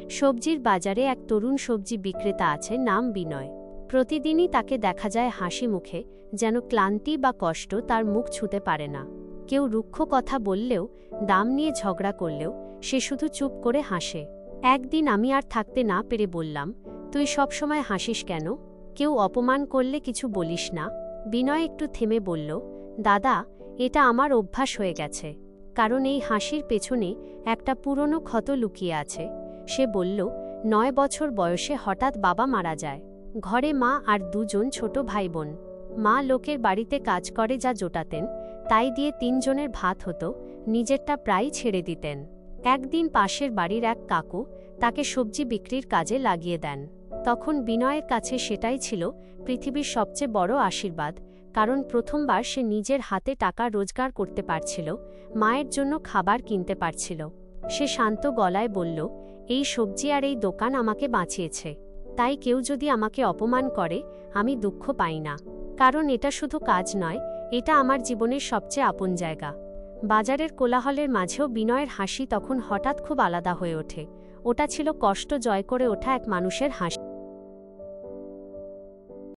সবজির বাজারে এক তরুণ সবজি বিক্রেতা আছে, নাম বিনয়। প্রতিদিনই তাকে দেখা যায় হাসি মুখে, যেন ক্লান্তি বা কষ্ট তার মুখ ছুঁতে পারে না। কেউ রুক্ষ কথা বললেও, দাম নিয়ে ঝগড়া করলেও সে শুধু চুপ করে হাসে। একদিন আমি আর থাকতে না পেরে বললাম, তুই সবসময় হাসিস কেন? কেউ অপমান করলে কিছু বলিস না? বিনয় একটু থেমে বলল, দাদা, এটা আমার অভ্যাস হয়ে গেছে। কারণ এই হাসির পেছনে একটা পুরনো ক্ষত লুকিয়ে আছে। সে বলল, 9 বছর বয়সে হঠাৎ বাবা মারা যায়। ঘরে মা আর 2 জন ছোট ভাই বোন। মা লোকের বাড়িতে কাজ করে যা জোটাতেন, তাই দিয়ে 3 জনের ভাত হতো, নিজেরটা প্রায় ছেড়ে দিতেন। একদিন পাশের বাড়ির এক কাকু তাকে সবজি বিক্রির কাজে লাগিয়ে দেন। তখন বিনয়ের কাছে সেটাই ছিল পৃথিবীর সবচেয়ে বড় আশীর্বাদ, কারণ প্রথমবার সে নিজের হাতে টাকা রোজগার করতে পারছিল, মায়ের জন্য খাবার কিনতে পারছিল। সে শান্ত গলায় বলল, এই সবজি আর এই দোকান আমাকে বাঁচিয়েছে। তাই কেউ যদি আমাকে অপমান করে, আমি দুঃখ পাই না। কারণ এটা শুধু কাজ নয়, এটা আমার জীবনের সবচেয়ে আপন জায়গা। বাজারের কোলাহলের মাঝেও বিনয়ের হাসি তখন হঠাৎ খুব আলাদা হয়ে ওঠে। ওটা ছিল কষ্ট জয় করে ওঠা এক মানুষের হাসি।